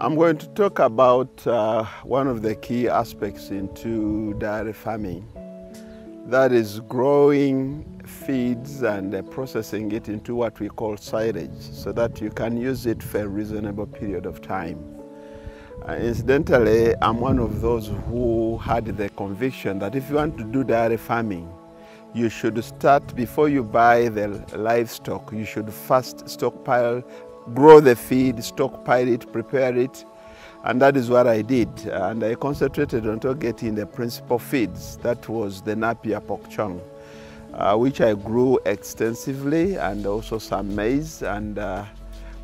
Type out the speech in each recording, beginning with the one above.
I'm going to talk about one of the key aspects into dairy farming. That is growing feeds and processing it into what we call silage so that you can use it for a reasonable period of time. Incidentally, I'm one of those who had the conviction that if you want to do dairy farming, you should start, before you buy the livestock, you should first stockpile, grow the feed, stockpile it, prepare it. And that is what I did. And I concentrated on getting the principal feeds. That was the Napier pork chung, which I grew extensively, and also some maize. And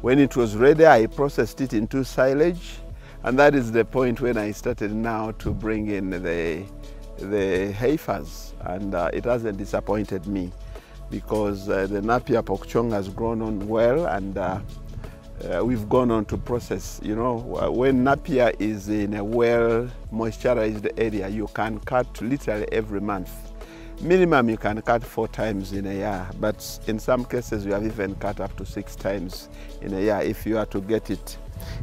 when it was ready, I processed it into silage. And that is the point when I started now to bring in the heifers. And it hasn't disappointed me, because the Napier pork chung has grown on well, and we've gone on to process. You know, when Napier is in a well moisturized area, you can cut literally every month. Minimum you can cut 4 times in a year, but in some cases we have even cut up to 6 times in a year if you are to get it.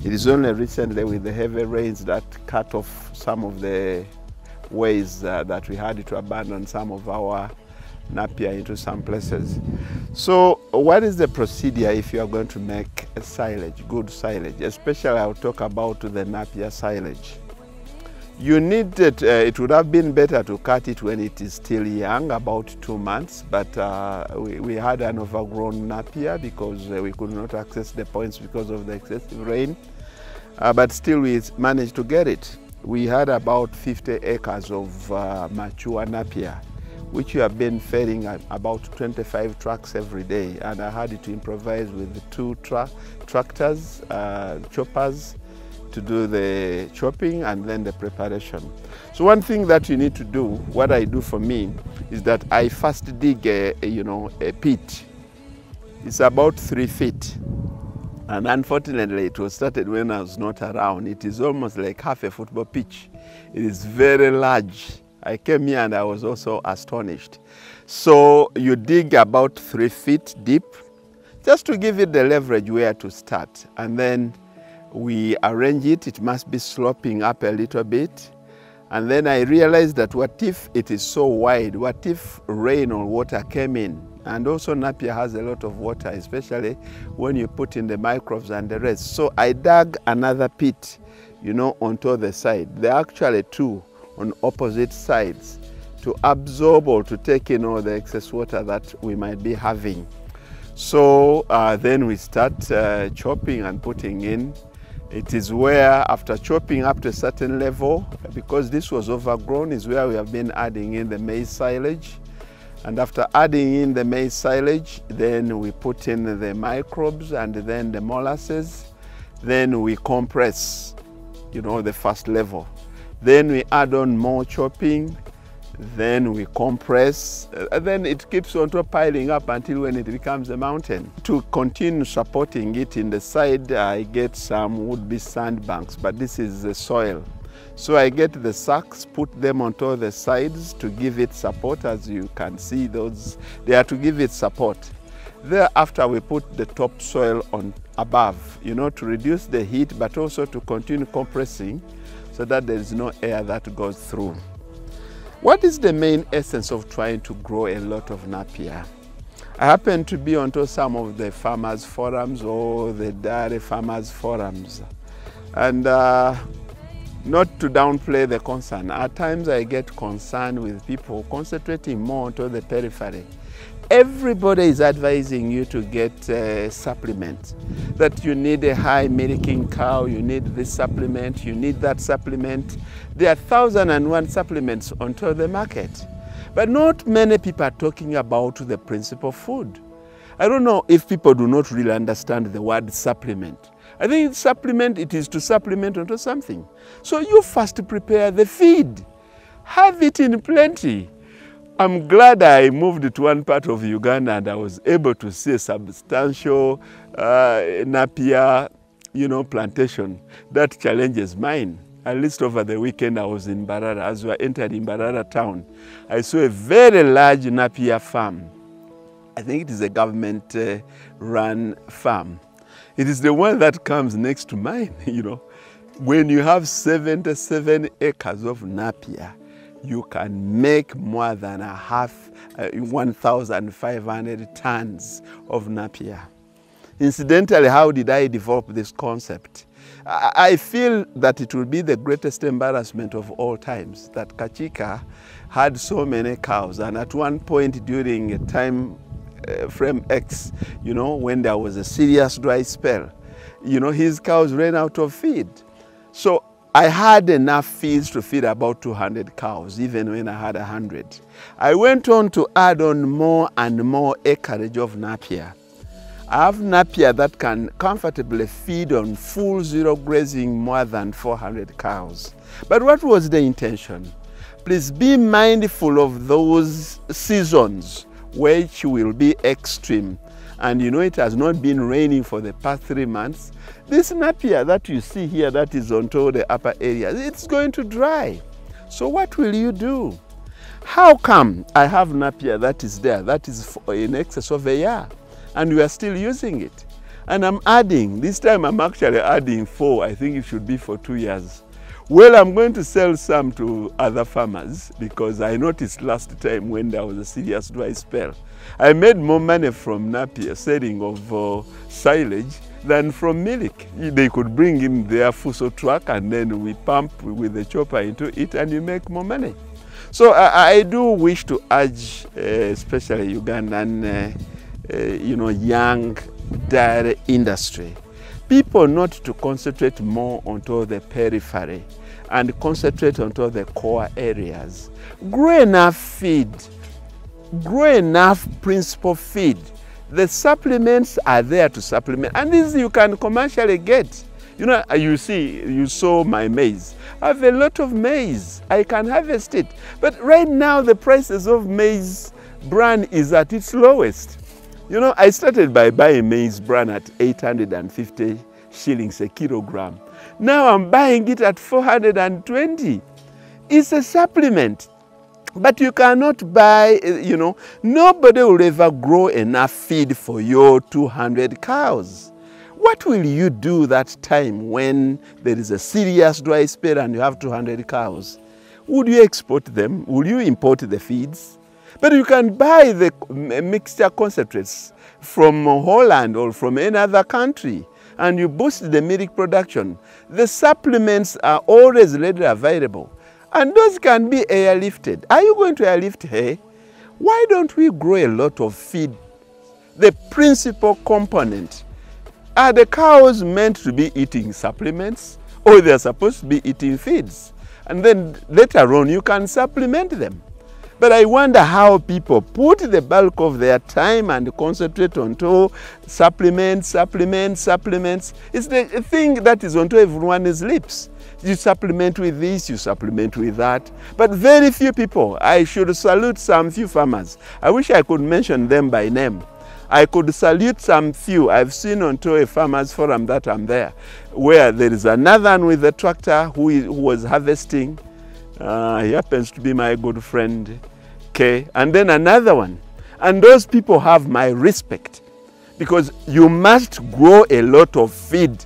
It is only recently with the heavy rains that cut off some of the ways that we had to abandon some of our Napier into some places. So what is the procedure if you are going to make a silage, good silage? Especially I'll talk about the Napier silage. You need it, it would have been better to cut it when it is still young, about 2 months, but we had an overgrown Napier because we could not access the points because of the excessive rain, but still we managed to get it. We had about 50 acres of mature Napier, which we have been feeding about 25 trucks every day. And I had to improvise with 2 tractors, choppers, to do the chopping and then the preparation. So one thing that you need to do, what I do for me, is that I first dig a pit. It's about 3 feet. And unfortunately, it was started when I was not around. It is almost like half a football pitch. It is very large. I came here and I was also astonished. So you dig about 3 feet deep, just to give it the leverage where to start. And then we arrange it. It must be sloping up a little bit. And then I realized that what if it is so wide? What if rain or water came in? And also Napier has a lot of water, especially when you put in the microbes and the rest. So I dug another pit, onto the side. There are actually 2 on opposite sides to absorb or to take in all the excess water that we might be having. So then we start chopping and putting in. It is where, after chopping up to a certain level, because this was overgrown, is where we have been adding in the maize silage. And after adding in the maize silage, then we put in the microbes and then the molasses. Then we compress, the first level. Then we add on more chopping, then we compress, and then it keeps on top piling up until when it becomes a mountain. To continue supporting it in the side, I get some would-be sandbanks, but this is the soil. So I get the sacks, put them onto the sides to give it support. As you can see, those, they are to give it support. Thereafter, we put the topsoil on above, to reduce the heat, but also to continue compressing, so that there is no air that goes through. What is the main essence of trying to grow a lot of Napier? I happen to be onto some of the farmers' forums or the dairy farmers' forums. And not to downplay the concern, at times I get concerned with people concentrating more onto the periphery. Everybody is advising you to get supplements, that you need a high milking cow, you need this supplement, you need that supplement. There are 1,001 supplements onto the market, but not many people are talking about the principal food. I don't know if people do not really understand the word supplement. I think supplement, it is to supplement onto something. So you first prepare the feed, have it in plenty. I'm glad I moved to one part of Uganda and I was able to see a substantial Napier, plantation that challenges mine. At least over the weekend I was in Mbarara. As we entered in Mbarara town, I saw a very large Napier farm. I think it is a government run farm. It is the one that comes next to mine, When you have 77 acres of Napier, you can make more than 1,500 tons of Napier. Incidentally, how did I develop this concept? I feel that it will be the greatest embarrassment of all times that Kachika had so many cows, and at one point during a time frame X, when there was a serious dry spell, his cows ran out of feed. So I had enough feeds to feed about 200 cows, even when I had 100. I went on to add on more and more acreage of Napier. I have Napier that can comfortably feed on full zero grazing more than 400 cows. But what was the intention? Please be mindful of those seasons which will be extreme. And it has not been raining for the past 3 months. This Napier that you see here that is onto the upper areas, it's going to dry. So what will you do? How come I have Napier that is there, that is in excess of a year, and we are still using it? And I'm adding, this time I'm actually adding 4, I think it should be for 2 years. Well, I'm going to sell some to other farmers because I noticed last time when there was a serious dry spell, I made more money from Napier selling of silage than from milk. They could bring in their fuso truck and then we pump with the chopper into it and you make more money. So I do wish to urge, especially Ugandan, young dairy industry, people not to concentrate more onto the periphery and concentrate onto the core areas. Grow enough feed, grow enough principal feed. The supplements are there to supplement, and these you can commercially get. You saw my maize. I have a lot of maize. I can harvest it. But right now the prices of maize bran is at its lowest. I started by buying maize bran at 850 shillings a kilogram. Now I'm buying it at 420. It's a supplement. But you cannot buy, nobody will ever grow enough feed for your 200 cows. What will you do that time when there is a serious dry spell and you have 200 cows? Would you export them? Will you import the feeds? But you can buy the mixture concentrates from Holland or from any other country and you boost the milk production. The supplements are always readily available. And those can be airlifted. Are you going to airlift hay? Why don't we grow a lot of feed? The principal component. Are the cows meant to be eating supplements or they're supposed to be eating feeds? And then later on you can supplement them. But I wonder how people put the bulk of their time and concentrate onto supplements. It's the thing that is onto everyone's lips. You supplement with this, you supplement with that. But very few people. I should salute some few farmers. I wish I could mention them by name. I could salute some few. I've seen onto a farmers forum that I'm there, where there is another one with a tractor who was harvesting. He happens to be my good friend, Kay. And then another one. And those people have my respect because you must grow a lot of feed.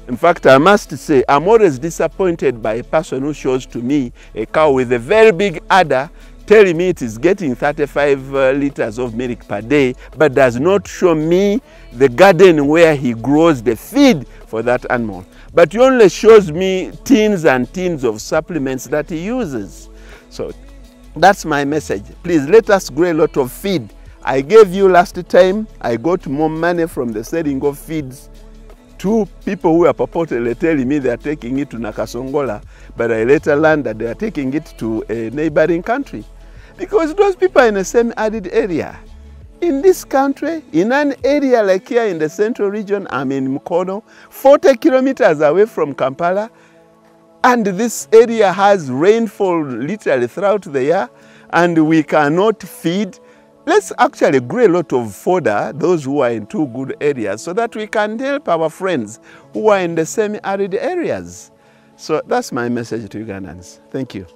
In fact, I must say, I'm always disappointed by a person who shows to me a cow with a very big udder telling me it is getting 35 liters of milk per day, but does not show me the garden where he grows the feed for that animal. But he only shows me tins and tins of supplements that he uses. So that's my message. Please let us grow a lot of feed. I gave you last time, I got more money from the selling of feeds. 2 people who are purportedly telling me they are taking it to Nakasongola, but I later learned that they are taking it to a neighboring country. Because those people are in a semi-arid area. In this country, in an area like here in the central region, I'm in Mukono, 40 kilometers away from Kampala, and this area has rainfall literally throughout the year, and we cannot feed. Let's actually grow a lot of fodder, those who are in 2 good areas, so that we can help our friends who are in the semi-arid areas. So that's my message to Ugandans. Thank you.